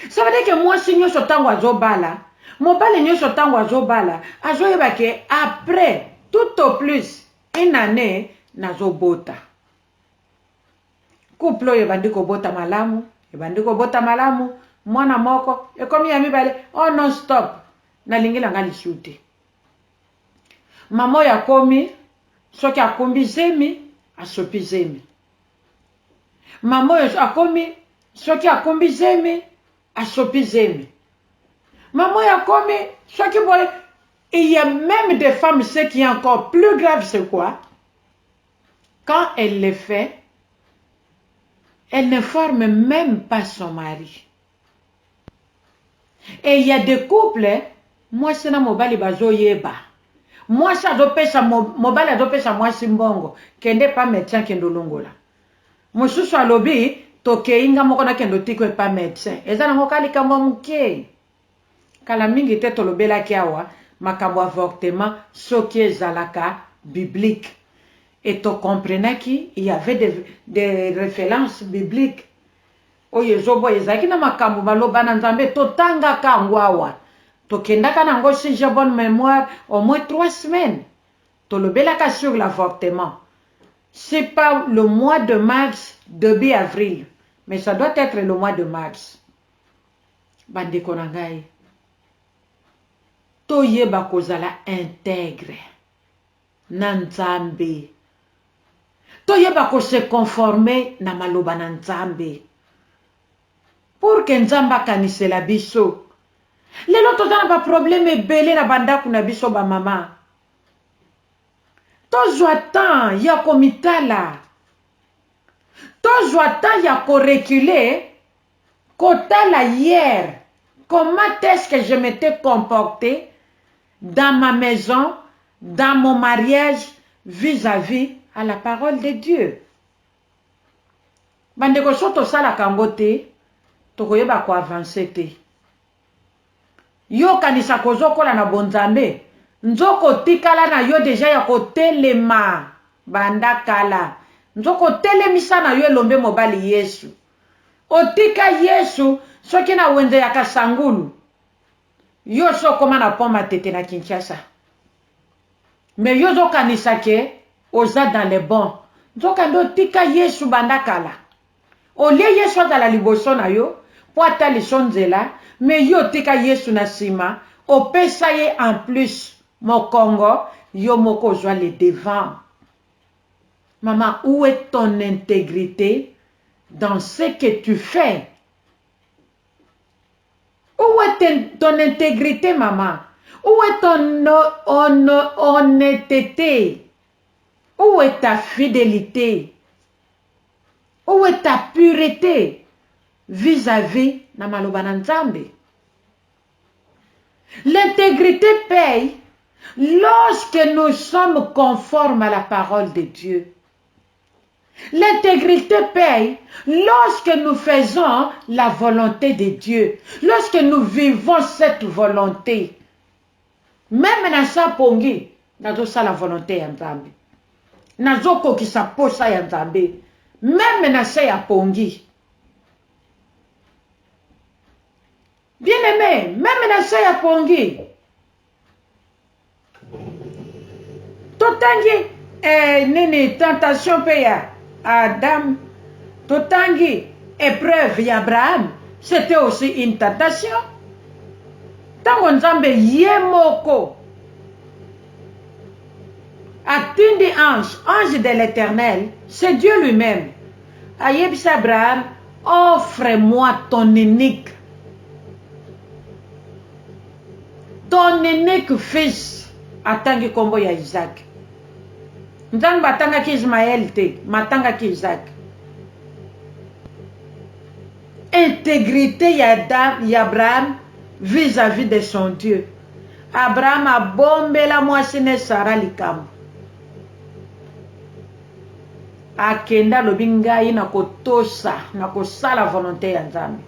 Ça veut dire que moi si nyonso tango azobala, mobali nyonso tango azobala, azoyeba ke après tout au plus une année nazobota. Couple oyo ebandi kobota malamu, ebandi kobota malamu, mwana moko ekomi ya mibale, oh non stop, nalingi langa lisute. Mama ya komi soki akombi zemi asopi zemi. Mama oyo akomi soki akombi zemi asopi zemi. Mama oyo akomi soki boye. Il y a même des femmes, ce qui est encore plus grave, c'est quoi? Quand elle le fait, elle ne forme même pas son mari. Et il y a des couples, moi c'est na mobali bazo yeba. Moi ça dopesa mobali dopesa moi simbongo, kende pas médecin kendo longola. Mosusu alobi tokeinga moko na kendo tiko pas médecin. Eza na mokali kambo muke. Kala mingi te tolobela kiawa makambo avortement soki ezalaka biblique. Et tu comprenais qu'il y avait des références bibliques. Oye zobo ezaki na makambo baloba na nzambe totanga kangwawa. Tokendaka nango si j'ai bonne mémoire au moins 3 semaines. Tolobelaka sur l'avortement. C'est pas le mois de mars, début avril. Mais ça doit être le mois de mars. Bandeko na ngai. Toyeba kozala intègre. Na nzambe. Toyeba ko se conformer na maloba na nzambe. Pour que nzamba kanisela biso. Lelo tozana ba problème ebele na bandaku na biso ba mama. Tozwa temps ya komitala. Tozwa temps ya reculer. Kotala hier. Comment est-ce que je m'étais comporté dans ma maison, dans mon mariage, vis-à-vis à la parole de Dieu. Bandeko soto sala kangote, tokoyeba ko avancer te. Yo kanisa kozokola na bonzambe, nzoko tikala na yo deja ya kotelema banda kala. Nzoko telemisa na yo elombe mobali Yesu. Otika Yesu soki na wende ya kasangulu. Yo so koma na poma tete na Kinshasa. Mais yo zo kanisa ke oza dans les bons. Nzoka ndo tika Yesu banda kala. Olie Yesu azala liboso na yo, po ata lisonzela, mais yo tika Yesu na sima, opesa ye en plus mokongo, yo moko zwa le devant. Maman, où est ton intégrité dans ce que tu fais? Où est ton intégrité, maman? Où est ton honnêteté? Où est ta fidélité? Où est ta pureté vis-à-vis na maloba na Nzambe? L'intégrité paye lorsque nous sommes conformes à la parole de Dieu. L'intégrité paye lorsque nous faisons la volonté de Dieu, lorsque nous vivons cette volonté. Même dans sa pongi, nazo sa la volonté ya Nzambe. Nazo kokisa posa ya Nzambe. Même dans sa ya pongi. Bien aimé, même dans sa ya pongi. Totangi nini tentation peya Adam. Totangi épreuve ya Abraham. C'était aussi une tentation. Tango Nzambe yemoko atindi ange de l'Éternel, c'est Dieu lui-même. Ayebis Abraham, offre-moi ton unique fils. Atangi kombo ya Isaac. Nzambe atanga ki Ismaël te, matanga ki Isaac. Intégrité ya Abraham vis-à-vis de son Dieu. Abraham a bombé la moissine Sarah likambo. Akenda lobingai na kotosa, na kosala volonté ya Nzambe.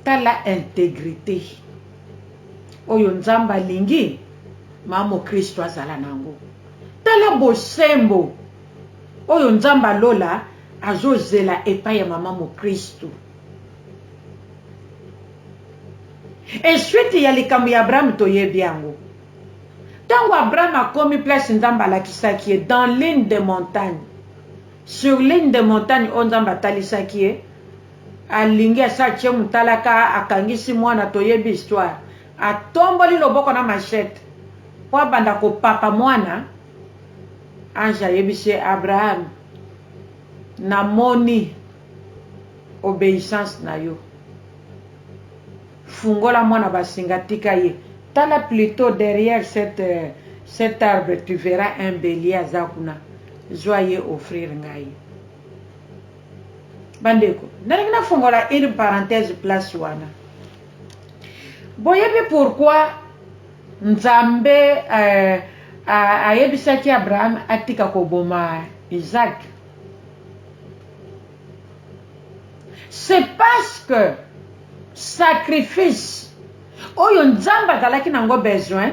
Tala intégrité. Oyo Nzambe alingi mamo Kristo azala nango. Tala bosembo. Oyo Nzambe lola azozela epai ya mama mo Kristo. Et suite ya likambo ya Abraham toyebi yango. Tango Abraham a commis place Nzambe alakisaki ye dans l'une des montagnes. Sur l'une des montagnes Nzambe atalisaki ye. Alingi asache mutalaka akangisi mwana toyebi histoire. Atomboli loboko na machette. Po banda ko papa mwana. Anja yebisi Abraham. Namoni obéissance na yo. Fungola mwana basinga tika ye. Tala plutôt derrière cet arbre, tu verras un bélier à Zakuna. Joyeux offrir ngai. bandeko nalingina fongola une parenthèse place wana boyebi pourquoi Nzambe ayebisaki Abraham atika koboma Isaac. C'est parce que sacrifice oyo Nzambe azalaki nango besoin,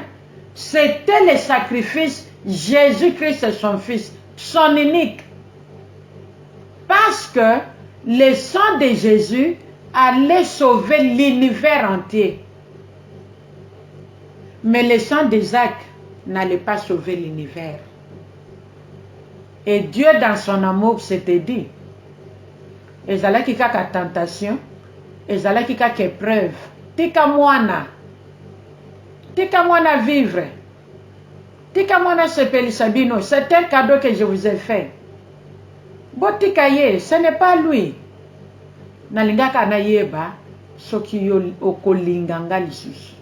c'était le sacrifice Jésus-Christ son fils, son unique. Parce que le sang de Jésus allait sauver l'univers entier. Mais le sang d'Isaac n'allait pas sauver l'univers. Et Dieu, dans son amour, s'était dit, ezalaki kaka tentation, ezalaki kaka épreuve, tika mwana vivre, tika mwana sepelisa bino, c'est un cadeau que je vous ai fait. Botika ye, ce n'est pas lui. Nalingaka na yeba, soki okolinganga lisusu.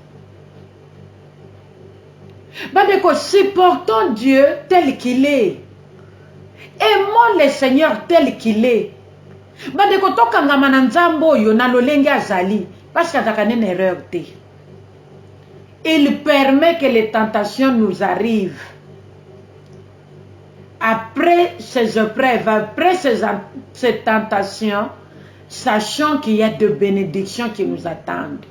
Bandeko, supportons Dieu tel qu'il est. Aimons le Seigneur tel qu'il est. Bandeko, tokangama na Nzambe oyo na lolenge azali, parce que azaka une erreur te. Il permet que les tentations nous arrivent. Après ces épreuves, après ces tentations, sachant qu'il y a de bénédictions qui nous attendent.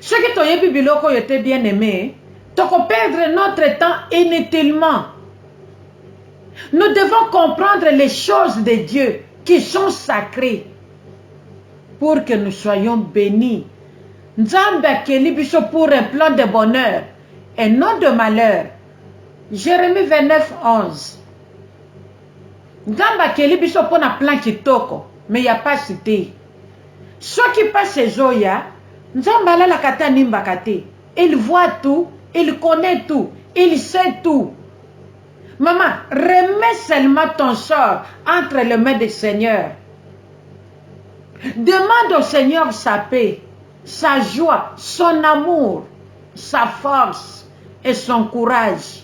Ceux qui ont biloko étaient bien aimés, toko perdre notre temps inutilement. Nous devons comprendre les choses de Dieu qui sont sacrées pour que nous soyons bénis. Nzambe akeli biso pour un plan de bonheur et non de malheur. Jérémie 29, 11. Nzambe akeli biso pour un plan kitoko, mais il n'y a pas cité. Ceux qui passent ces oya, Nzambe alala kata nimbaka te. Il voit tout, il connaît tout, il sait tout. Maman, remets seulement ton sort entre les mains du Seigneur. Demande au Seigneur sa paix, sa joie, son amour, sa force et son courage.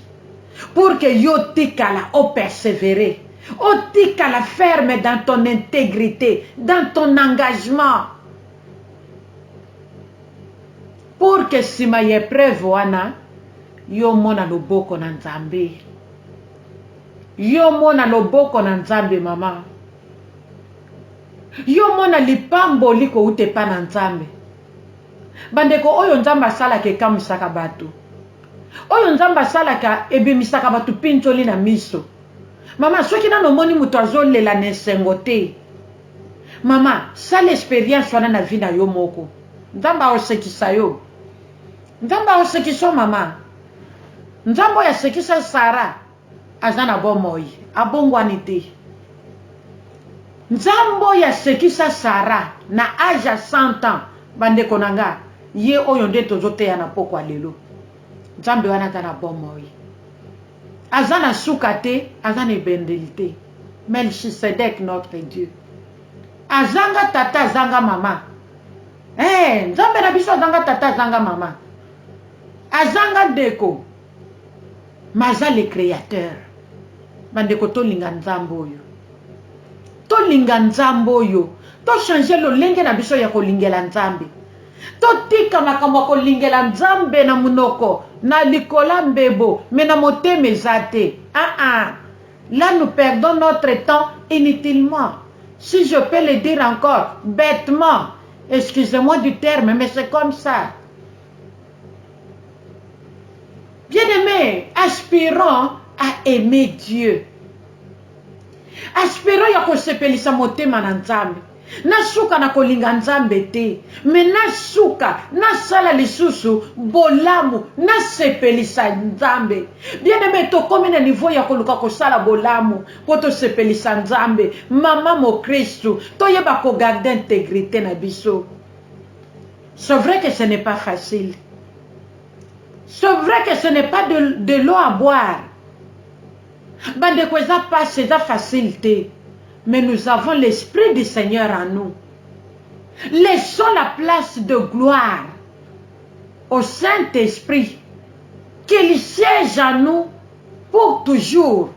Pour que yo tikala o persévérer, o tikala ferme dans ton intégrité, dans ton engagement. Pour que si ma épreuve wana, yo mona loboko na Nzambe. Yo mona loboko na Nzambe mama. Yo mona lipambo liko ute pa na Nzambe. Bandeko oyo Nzambe asalaka ekamusaka bato. Oyo Nzambe asalaka ebimisaka bato pincholi na miso. Mama soki nano moni muto azolela na esengo te. Mama sala expérience wana na vie na yo moko. Nzambe aosekisa yo. Nzambe aosekisa mama. Nzambe aosekisa Sara. Azana bomoi, abongwani te. Nzambo ya sekisa Sara na âge à 100 ans. Bande konanga, ye oyo nde tozote ya na pokwa lelo. Nzambe wana tana bomoi. Azana soukate, azana bendelite. Melchisedek notre Dieu. Azanga tata, azanga mama. Nzambe na biso azanga tata, azanga mama. Azanga deko. Maza le créateur. Bandeko to linga Nzambe oyo. To linga Nzambe oyo. To changer lo lenge na biso ya ko lingela Nzambe. To tika makambo ko lingela Nzambe na munoko, na likola mbebo, mais na motema ezate. Là nous perdons notre temps inutilement. Si je peux le dire encore, bêtement. Excusez-moi du terme, mais c'est comme ça. Bien-aimés, aspirons à aimer Dieu. Aspirons ya kosepelisa motema na Nzambe. Nasuka na kolinga Nzambe te. Mais nasuka, nasala lisusu, bolamu, nasepelisa Nzambe. Bien-aimés, tokomi na niveau ya koluka kosala bolamu, po tosepelisa Nzambe. Mama mo Kristu, toyeba ko garder intégrité na biso. C'est vrai que ce n'est pas facile. C'est vrai que ce n'est pas de l'eau à boire. Bandeko eza pas c'est facilité. Mais nous avons l'Esprit du Seigneur en nous. Laissons la place de gloire au Saint-Esprit. Qu'il siège en nous pour toujours.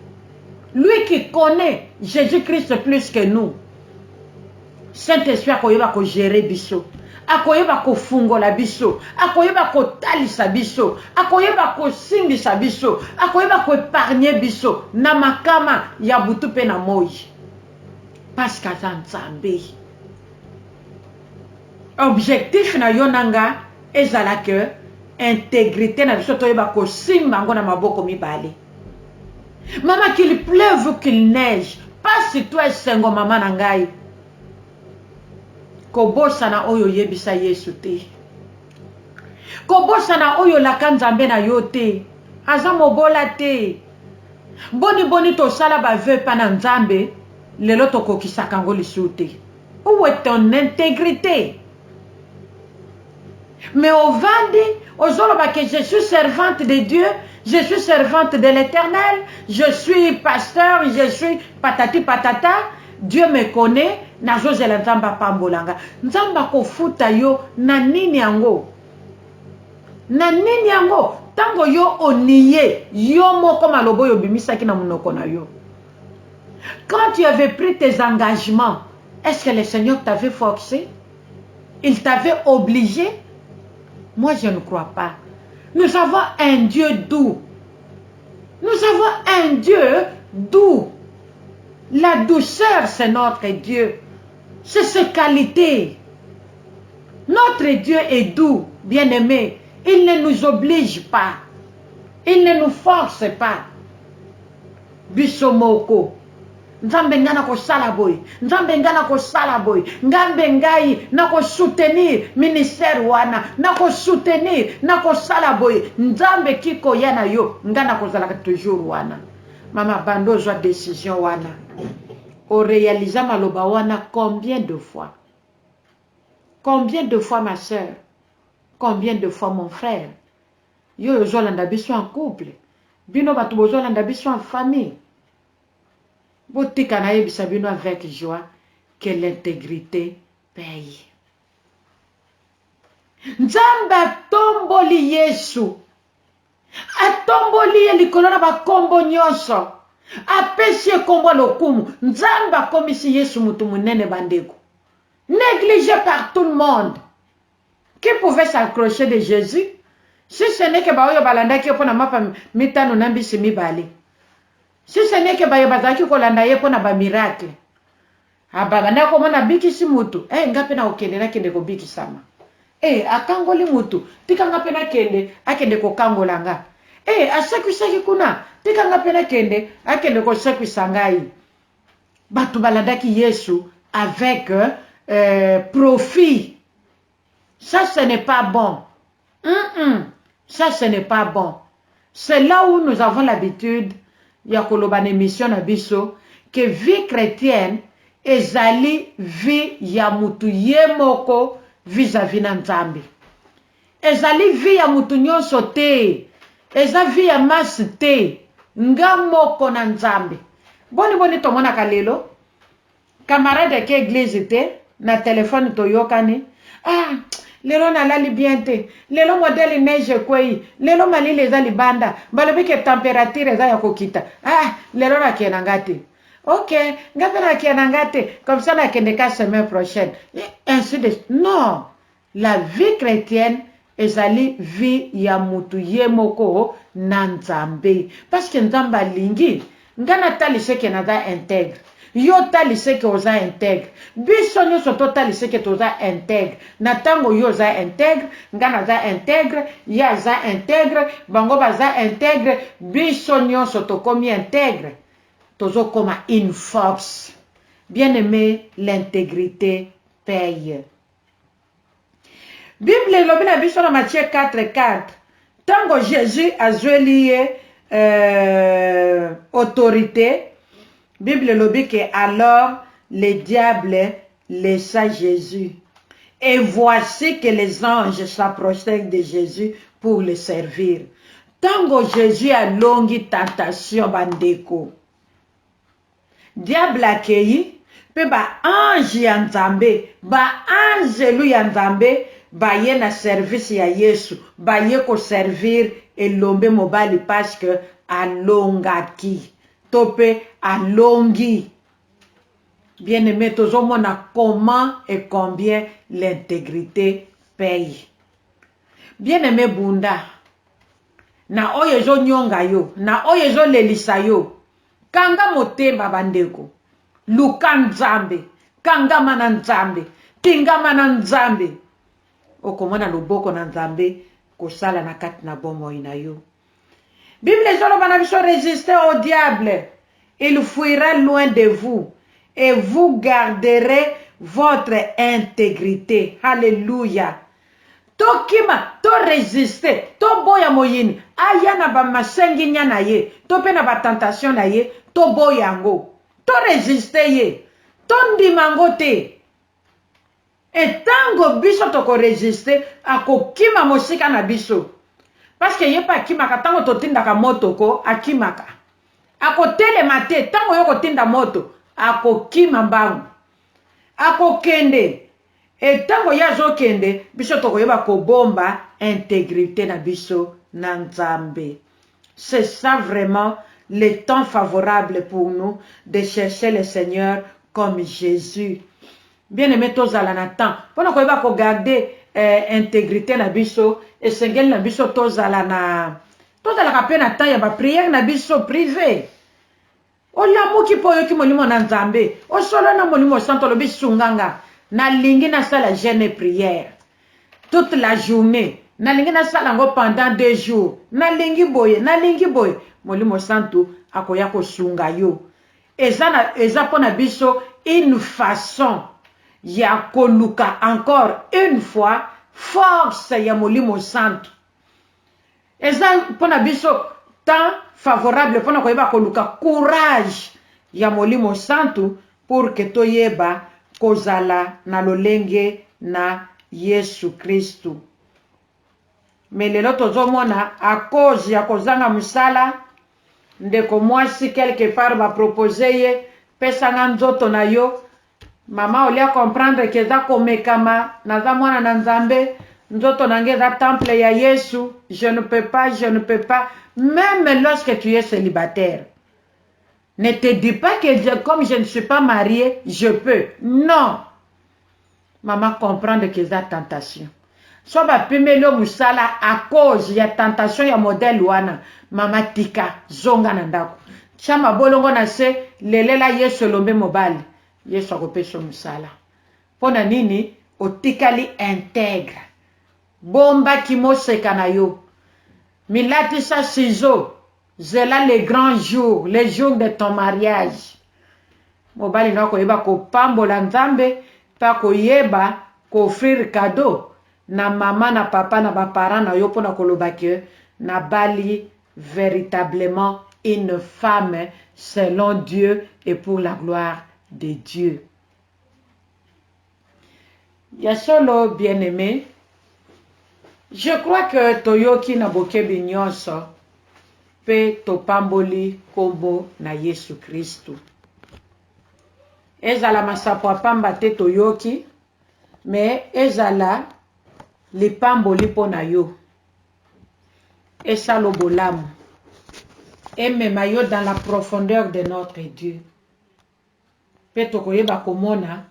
Lui qui connaît Jésus-Christ plus que nous. Saint-Esprit akoyeba ko gérer biso. Akoyeba ko fungola biso. Akoyeba ko talisa biso. Akoyeba ko simbisa biso. Akoyeba ko épargner biso. Na makama ya butu pe na moi. Parce qu'aza Nzambe. Objectif na yo nanga ezala que intégrité na biso toyeba ko simba ngo na maboko mibale. Maman, qu'il pleuve ou qu'il neige, pas si toi sengo maman nangai. Kobosana oyo yebisa Yesu te. Kobosana oyo laka Nzambe na yo te. Aza mobola te. Boni to sala ba veu pa na Nzambe, lelo to kokisaka ngo lisu te. Où est ton intégrité? Mais au vandi, ozoloba que je suis servante de Dieu, je suis servante de l'Éternel, je suis pasteur, je suis patati patata, Dieu me connaît, na jozela Nzamba pambolanga. Nzamba kofuta yo na nini yango? Na nini yango? Tango yo oniye, yo moko malobo yo bimisaki na munoko na yo. Quand tu avais pris tes engagements, est-ce que le Seigneur t'avait forcé? Il t'avait obligé? Moi, je ne crois pas. Nous avons un Dieu doux. Nous avons un Dieu doux. La douceur, c'est notre Dieu. C'est ses qualités. Notre Dieu est doux, bien-aimé. Il ne nous oblige pas. Il ne nous force pas. Bisomoko. Nzambe nga nako sala boy. Nzambe nga nako sala boy. Ngambe ngai nako soutenir ministère wana. Nako soutenir nako sala boy. Nzambe kiko yana yo. Nga nako zalaka toujours wana. Mama bando joa décision wana. O réalisa maloba wana combien de fois? Combien de fois ma soeur? Combien de fois mon frère? Yo joa landa biso en couple. Bino batu bozo landa biso en famille. Botika na yebisa bino avec joie que l'intégrité paye. Nzamba tomboli Yesu. Atomboli likolo na bakombo nyonso. Apesi kombo lokumu. Nzamba komisi Yesu mutu munene bandeko. Négligé par tout le monde. Qui pouvait s'accrocher de Jésus? Si ce n'est que baoyo balanda ki opona mapa mitano nambisi mibale. Si ce n'est que bayobazaki kolanda ye pona ba miracle. Abagana ko mona bikisi mutu. Ngape na okendela kende ko bikisama. Akangoli mutu. Tika ngape na kende akende ko kangolanga. Asekwisaki kuna. Tika ngape na kende akende ko sekwisangai. Batu balandaki Yesu avec profit. Ça ce n'est pas bon. Ça ce n'est pas bon. C'est là où nous avons l'habitude ya koloba na émission na biso que vie chrétienne ezali vie ya mutu yemoko vis-à-vis na Nzambe. Ezali vie ya mutu nyonso te. Eza vie ya masi te. Nga moko na Nzambe. Boni tomona kalelo. Camarade ke église te na téléphone toyokani. Lelo na lali bien te. Lelo modèle neige kwei. Lelo malile eza libanda. Balobi ke température eza ya kokita. Lelo na kena ngate. Ok, ngape na kena ngate. Comme ça na kendeka semaine prochaine. Et ainsi de suite. Non. La vie chrétienne ezali vie ya mutu yemoko na Nzambe. Parce que Nzamba lingi. Ngana talise ke naza intègre. Yo talise ke oza intègre. Biso nyonso to talise ke toza intègre. Na tango yo za intègre, ngana za intègre, ya za intègre, bango baza intègre, biso nyonso to komi intègre. Tozo koma une force. Bien-aimé, l'intégrité paye. Bible lobi na biso na Matthieu 4:4. Tango Jésus a lié autorité, Bible lobi que alors le diable laissa Jésus. Et voici que les anges s'approchèrent de Jésus pour le servir. Tango Jésus a longi tentation bandeko. Diable accueilli, pe ba ange ya Nzambe, ba ange lu ya Nzambe, ba ye na service ya Yesu, ba ye ko servir elombe mobali parce que alongaki. Tope alongi Bien-aimé, tozomona comment et combien l'intégrité paye. Bien-aimé Bunda, na oyo ezo nyonga yo, na oyo ezo lelisa yo, kanga motema bandeko, luka nzambe, kangama na nzambe, tingama na nzambe, okomona loboko na nzambe kosala na kati na bomoi na yo. Bible ezoloba na biso résister au diable, il fuira loin de vous et vous garderez votre intégrité. Alléluia. Tokima, to résister, to boya moyini, aya na ba masengi nya na ye, to pe na ba tentation na ye, to boyango, to résister ye, to ndimango te. Etango biso toko résister, ako kima mosika na biso. Parce que ye pa kimaka tango to tindaka moto ko, akimaka. Ako telema te, tango yo ko tinda moto, ako kima mbangu. Ako kende. Et tango yazo kende, biso toko yeba ko bomba intégrité na biso na nzambe. C'est ça vraiment le temps favorable pour nous de chercher le Seigneur comme Jésus. Bien aimé tozala na temps. Pona ko yeba ko garder intégrité na biso, et sengel na biso tozala ka pe na temps ya ba prière na biso privé. Olamuki po yoki molimo na nzambe, o solo na molimo santo lobi sunganga. Na lingi na sala jeûne prière toute la journée, na lingi na sala ngo pendant 2 jours, na lingi boye molimo santo akoya ko sunga yo. Eza pona biso une façon ya koluka encore une fois force ya molimo santo. Eza pona biso temps favorable pona koyeba koluka courage ya molimo santo pour que toyeba kozala na lolenge na Yesu Kristu. Mais lelo tozomona à cause ya kozanga musala, ndeko mwasi quelque part ba proposer ye pesa nga nzoto na yo, mama olia comprendre que za komekama naza mwana na nzambe, nzoto nange za temple ya Yesu, je ne peux pas, même lorsque tu es célibataire. Ne te dis pas que comme je ne suis pas mariée, je peux. Non. Maman comprendre que c'est tentation. So ba pimelo musala à cause ya tentation ya modèle wana. Mama tika zonga na ndako. Chama bolongo na se lelela Yesu lombe mobali. Yesu akopeso musala. Pona nini otikali intègre. Bomba kimoseka na yo. Milati sa ciseaux. Zela les grands jours, les jours de ton mariage. Mobali na ko yeba ko pambola nzambe, pa ko yeba ko offrir cadeau na mama na papa na ba parents na yo pona koloba ke na bali véritablement une femme selon Dieu et pour la gloire de Dieu. Ya solo bien-aimé, je crois que toyoki na bokebi nyonso pe topamboli kombo na Yesu Kristu. Ezala masapo apamba te toyoki, mais ezala lipamboli po na yo. Esalo bolamu. Emema yo dans la profondeur de notre Dieu. Pe tokoyeba komona